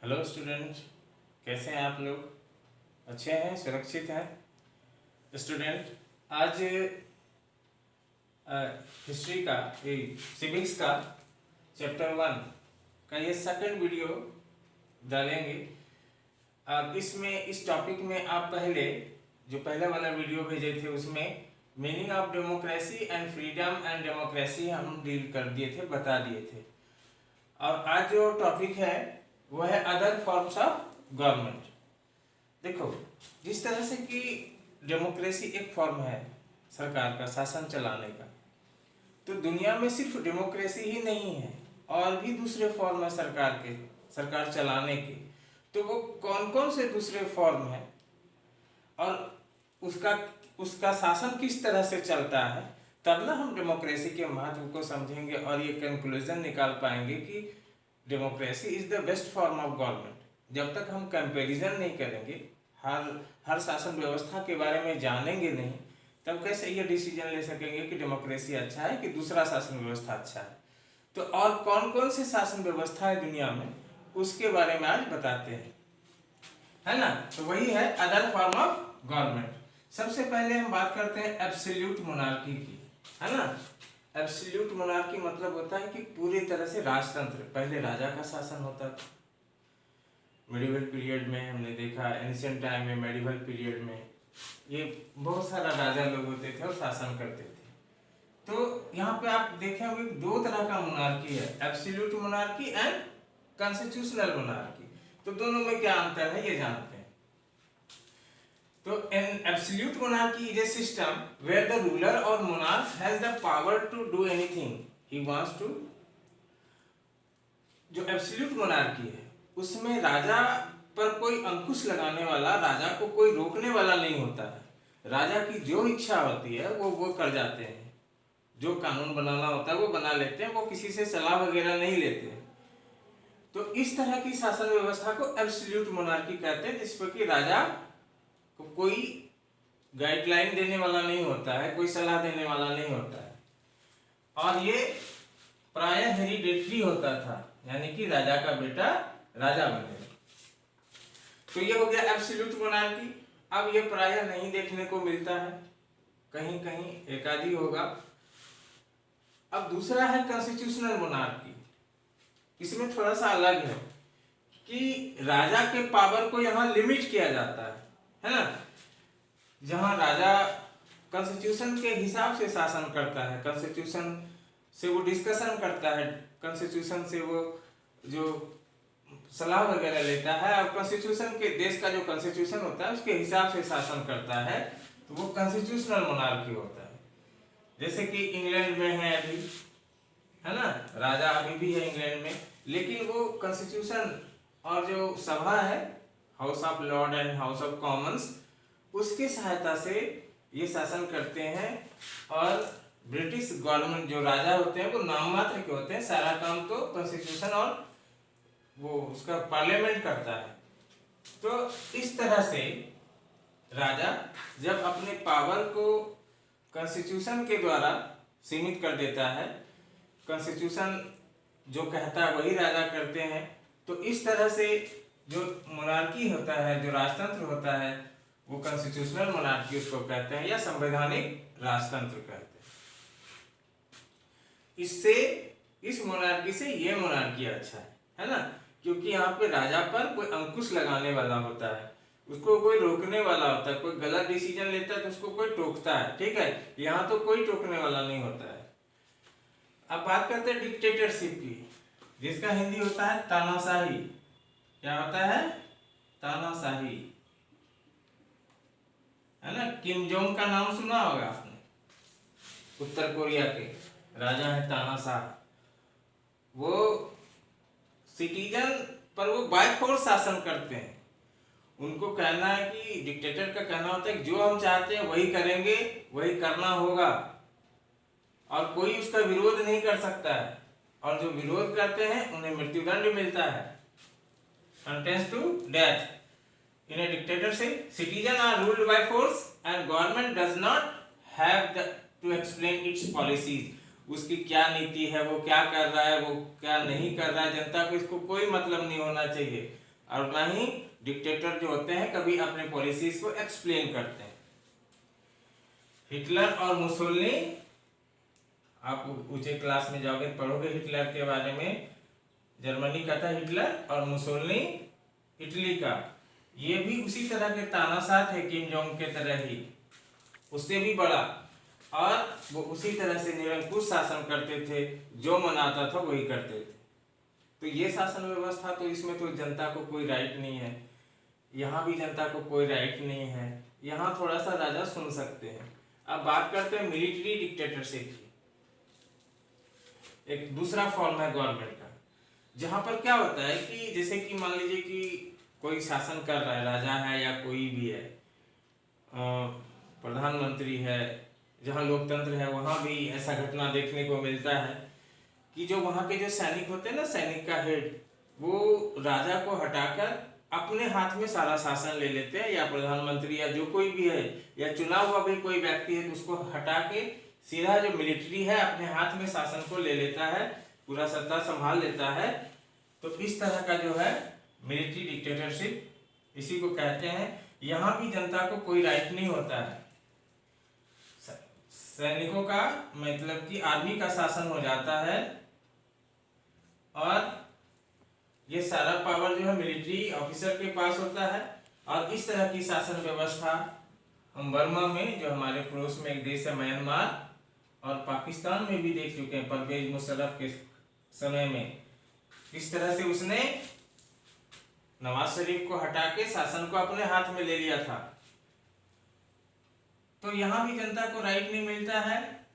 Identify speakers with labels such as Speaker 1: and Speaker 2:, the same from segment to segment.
Speaker 1: Hello student, कैसे हैं आप लोग? अच्छे हैं, सुरक्षित हैं स्टूडेंट? आज हिस्ट्री का सिविक्स का चैप्टर 1 का ये सेकंड वीडियो डालेंगे। इसमें इस टॉपिक में आप पहले जो पहला वाला वीडियो भेजे थे उसमें meaning of democracy and freedom and democracy हम डील कर दिए थे, बता दिए थे। और आज जो टॉपिक है वो है अदर फॉर्म्स ऑफ गवर्नमेंट। देखो, जिस तरह से कि डेमोक्रेसी एक फॉर्म है सरकार का शासन चलाने का, तो दुनिया में सिर्फ डेमोक्रेसी ही नहीं है, और भी दूसरे फॉर्म है सरकार चलाने के। तो वो कौन कौन से दूसरे फॉर्म है और उसका उसका शासन किस तरह से चलता है, तब ना हम डेमोक्रेसी के महत्व को समझेंगे और ये कंक्लूजन निकाल पाएंगे कि democracy is the best form of government. जब तक हम कंपैरिजन नहीं करेंगे, हर शासन व्यवस्था के बारे में जानेंगे नहीं, तब कैसे ये डिसीजन ले सकेंगे कि डेमोक्रेसी अच्छा है कि दूसरा शासन व्यवस्था अच्छा है। तो और कौन कौन से शासन व्यवस्था है दुनिया में, उसके बारे में आज बताते हैं, है ना। तो वही है अदर फॉर्म ऑफ गवर्नमेंट। सबसे पहले हम बात करते हैं एब्सोल्यूट मोनार्की की, है ना। एब्सोल्यूट मोनार्की मतलब होता है कि पूरी तरह से राजतंत्र। पहले राजा का शासन होता था, मेडिवल पीरियड में हमने देखा, एंशिएंट टाइम में, मेडिवल पीरियड में ये बहुत सारा राजा लोग होते थे और शासन करते थे। तो यहाँ पे आप देखें होंगे दो तरह का मोनार्की है, absolute monarchy and constitutional monarchy. तो दोनों में क्या अंतर है ये जानते हैं। तो an absolute monarchy is a system where the ruler or monarch has the power to do anything he wants to। जो एब्सोल्यूट मोनार्की है उसमें राजा पर कोई अंकुश लगाने वाला, राजा को कोई रोकने वाला नहीं होता है। राजा की जो इच्छा होती है वो कर जाते हैं। जो कानून बनाना होता है वो बना लेते हैं, वो किसी से सलाह वगैरह नहीं लेते। तो इस तरह की शासन व्यवस्था को एब्सोल्यूट मोनार्की कहते हैं, जिस पर कि राजा को कोई गाइडलाइन देने वाला नहीं होता है, कोई सलाह देने वाला नहीं होता है। और ये प्रायः हेरिडेटरी होता था, यानी कि राजा का बेटा राजा बने। तो ये हो गया एब्सोल्यूट मोनार्की। अब ये प्रायः नहीं देखने को मिलता है, कहीं कहीं एक आधी होगा। अब दूसरा है कॉन्स्टिट्यूशनल मोनार्की। इसमें थोड़ा सा अलग है कि राजा के पावर को यहाँ लिमिट किया जाता है ना। जहाँ राजा कॉन्स्टिट्यूशन के हिसाब से शासन करता है, कॉन्स्टिट्यूशन से वो डिस्कशन करता है, कॉन्स्टिट्यूशन से वो जो सलाह वगैरह लेता है, और कॉन्स्टिट्यूशन के देश का जो कॉन्स्टिट्यूशन होता है उसके हिसाब से शासन करता है, तो वो कॉन्स्टिट्यूशनल मोनार्की होता है। जैसे कि इंग्लैंड में है अभी, है ना, राजा अभी भी है इंग्लैंड में, लेकिन वो कॉन्स्टिट्यूशन और जो सभा है, house of Lord and house of Commons, उसकी सहायता से ये शासन करते हैं। और ब्रिटिश गवर्नमेंट जो राजा होते हैं वो नाम मात्र के होते हैं, सारा काम तो कॉन्स्टिट्यूशन और वो उसका पार्लियामेंट करता है। तो इस तरह से राजा जब अपने पावर को कॉन्स्टिट्यूशन के द्वारा सीमित कर देता है, कॉन्स्टिट्यूशन जो कहता है वही राजा करते हैं, तो इस तरह से जो मोनार्की होता है, जो राजतंत्र होता है, वो कॉन्स्टिट्यूशनल मोनार्की उसको कहते हैं, या संवैधानिक राजतंत्र कहते हैं। इससे इस मोनार्की से ये मोनार्की अच्छा है ना, क्योंकि यहाँ पे राजा पर कोई अंकुश लगाने वाला होता है, उसको कोई रोकने वाला होता है, कोई गलत डिसीजन लेता है तो उसको कोई टोकता है, ठीक है। यहाँ तो कोई टोकने वाला नहीं होता है। अब बात करते हैं डिक्टेटरशिप की, जिसका हिंदी होता है तानाशाही। क्या होता है? तानाशाही, है ना। किम जोंग का नाम सुना होगा आपने, उत्तर कोरिया के राजा है तानाशाह। वो सिटीजन पर वो बाय फोर्स शासन करते हैं। उनको कहना है कि डिक्टेटर का कहना होता है कि जो हम चाहते हैं वही करेंगे, वही करना होगा, और कोई उसका विरोध नहीं कर सकता है। और जो विरोध करते हैं उन्हें मृत्युदंड मिलता है, sentence to death. In a dictatorship citizen are ruled by force and government does not have to explain its policies. उसकी क्या नीति है, वो क्या कर रहा है, वो क्या नहीं कर रहा है, जनता को इसको कोई मतलब नहीं होना चाहिए। और ना ही डिक्टेटर जो होते हैं कभी अपने पॉलिसीज को एक्सप्लेन करते हैं। हिटलर और मुसोलिनी, आप ऊंचे क्लास में जाओगे पढ़ोगे हिटलर के बारे में। जर्मनी का था हिटलर और मुसोलिनी इटली का। ये भी उसी तरह के तानाशाह थे किम जोंग के तरह ही, उससे भी बड़ा, और वो उसी तरह से निरंकुश शासन करते थे, जो मनाता था वही करते थे। तो ये शासन व्यवस्था, तो इसमें तो जनता को कोई राइट नहीं है। यहाँ भी जनता को कोई राइट नहीं है, यहाँ थोड़ा सा राजा सुन सकते हैं। अब बात करते हैं मिलिट्री डिक्टेटरशिप की। एक दूसरा फॉर्म है गवर्नमेंट का, जहां पर क्या होता है कि जैसे कि मान लीजिए कि कोई शासन कर रहा है, राजा है या कोई भी है, प्रधानमंत्री है, जहां लोकतंत्र है वहां भी ऐसा घटना देखने को मिलता है कि जो वहां के जो सैनिक होते हैं ना, सैनिक का हेड, वो राजा को हटाकर अपने हाथ में सारा शासन ले लेते हैं, या प्रधानमंत्री या जो कोई भी है, या चुना हुआ भी कोई व्यक्ति है तो उसको हटा के सीधा जो मिलिट्री है अपने हाथ में शासन को ले लेता है, पूरा सत्ता संभाल लेता है। तो इस तरह का जो है मिलिट्री डिक्टेटरशिप, इसी को कहते हैं। यहाँ भी जनता को कोई राइट नहीं होता है, सैनिकों का मतलब कि आर्मी का शासन हो जाता है, और ये सारा पावर जो है मिलिट्री ऑफिसर के पास होता है। और इस तरह की शासन व्यवस्था हम बर्मा में, जो हमारे पड़ोस में एक देश है म्यांमार, और पाकिस्तान में भी देख चुके हैं परवेज मुशर्रफ के समय में, इस तरह से उसने नवाज शरीफ को हटा के शासन को अपने हाथ में ले लिया था। तो यहाँ भी जनता को राइट नहीं मिलता है,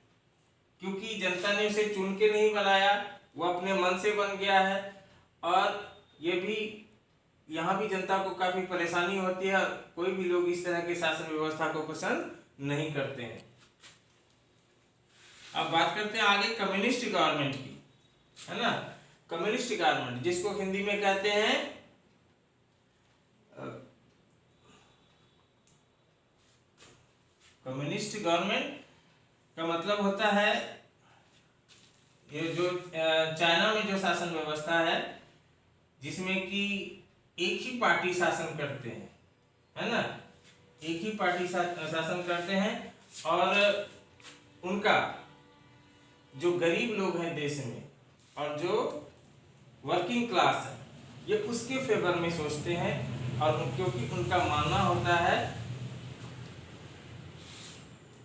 Speaker 1: क्योंकि जनता ने उसे चुन के नहीं बनाया, वो अपने मन से बन गया है। और ये भी यहाँ भी जनता को काफी परेशानी होती है, कोई भी लोग इस तरह के शासन व्यवस्था को पसंद नहीं करते हैं। अब बात करते हैं आगे कम्युनिस्ट गवर्नमेंट की, है ना। कम्युनिस्ट गवर्नमेंट, जिसको हिंदी में कहते हैं कम्युनिस्ट गवर्नमेंट का मतलब होता है ये जो चाइना में जो शासन व्यवस्था है, जिसमें कि एक ही पार्टी शासन करते हैं, है ना, एक ही पार्टी शासन करते हैं, और उनका जो गरीब लोग हैं देश में और जो वर्किंग क्लास है, ये उसके फेवर में सोचते हैं। और क्योंकि उनका मानना होता है,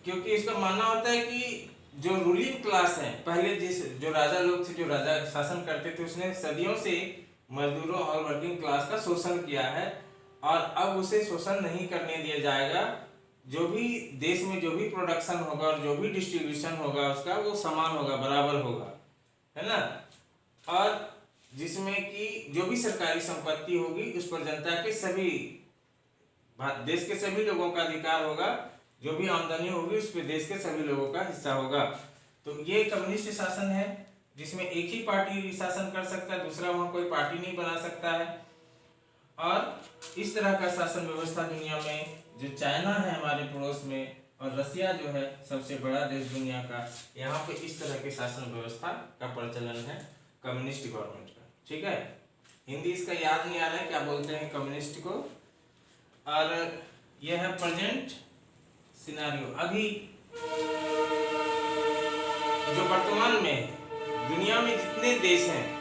Speaker 1: क्योंकि इसका मानना होता है कि जो रूलिंग क्लास है, पहले जो राजा लोग थे, जो राजा शासन करते थे, उसने सदियों से मजदूरों और वर्किंग क्लास का शोषण किया है, और अब उसे शोषण नहीं करने दिया जाएगा। जो भी देश में जो भी प्रोडक्शन होगा और जो भी डिस्ट्रीब्यूशन होगा उसका, वो समान होगा, बराबर होगा, है ना। और जिसमें कि जो भी सरकारी संपत्ति होगी उस पर जनता के सभी, देश के सभी लोगों का अधिकार होगा, जो भी आमदनी होगी उस पर देश के सभी लोगों का हिस्सा होगा। तो ये कम्युनिस्ट शासन है, जिसमें एक ही पार्टी शासन कर सकता है, दूसरा वहां कोई पार्टी नहीं बना सकता है। और इस तरह का शासन व्यवस्था दुनिया में, जो चाइना है हमारे पड़ोस में, और रसिया जो है सबसे बड़ा देश दुनिया का, यहाँ पे इस तरह के शासन व्यवस्था का प्रचलन है कम्युनिस्ट गवर्नमेंट का। ठीक है, हिंदी इसका याद नहीं आ रहा है क्या बोलते हैं कम्युनिस्ट को। और यह है प्रेजेंट सिनारियो, अभी जो वर्तमान में दुनिया में जितने देश हैं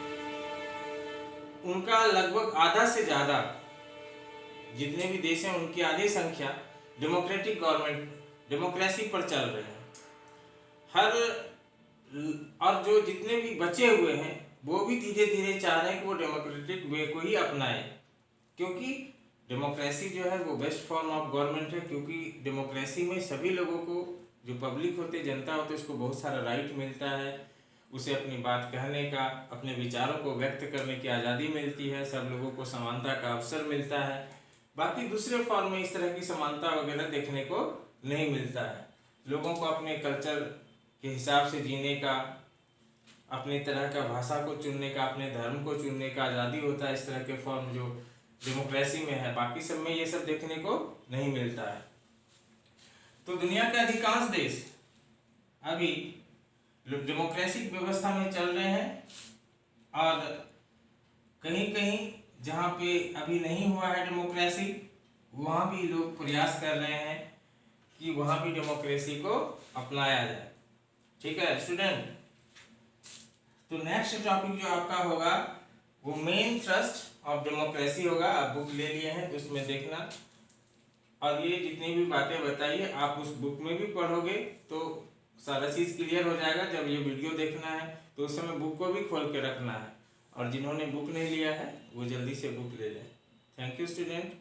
Speaker 1: उनका लगभग आधा से ज्यादा, जितने भी देश हैं उनकी आधी संख्या डेमोक्रेटिक गवर्नमेंट, डेमोक्रेसी पर चल रहे हैं। और जो जितने भी बचे हुए हैं वो भी धीरे धीरे चाह रहे हैं कि वो डेमोक्रेटिक वे को ही अपनाएं, क्योंकि डेमोक्रेसी जो है वो बेस्ट फॉर्म ऑफ गवर्नमेंट है। क्योंकि डेमोक्रेसी में सभी लोगों को, जो पब्लिक होते, जनता होते, उसको बहुत सारा राइट मिलता है, उसे अपनी बात कहने का, अपने विचारों को व्यक्त करने की आज़ादी मिलती है, सब लोगों को समानता का अवसर मिलता है। बाकी दूसरे फॉर्म में इस तरह की समानता वगैरह देखने को नहीं मिलता है। लोगों को अपने कल्चर के हिसाब से जीने का, अपने तरह का भाषा को चुनने का, अपने धर्म को चुनने का आज़ादी होता है। इस तरह के फॉर्म जो डेमोक्रेसी में है, बाकी सब में ये सब देखने को नहीं मिलता है। तो दुनिया के अधिकांश देश अभी डेमोक्रेसी व्यवस्था में चल रहे हैं, और कहीं कहीं जहाँ पे अभी नहीं हुआ है डेमोक्रेसी, वहाँ भी लोग प्रयास कर रहे हैं कि वहाँ भी डेमोक्रेसी को अपनाया जाए। ठीक है स्टूडेंट, तो नेक्स्ट टॉपिक जो आपका होगा वो मेन थ्रस्ट ऑफ डेमोक्रेसी होगा। आप बुक ले लिए हैं तो उसमें देखना, और ये जितनी भी बातें बताइए आप उस बुक में भी पढ़ोगे तो सारा चीज़ क्लियर हो जाएगा। जब ये वीडियो देखना है तो उस समय बुक को भी खोल के रखना है, और जिन्होंने बुक नहीं लिया है वो जल्दी से बुक ले लें। Thank you student.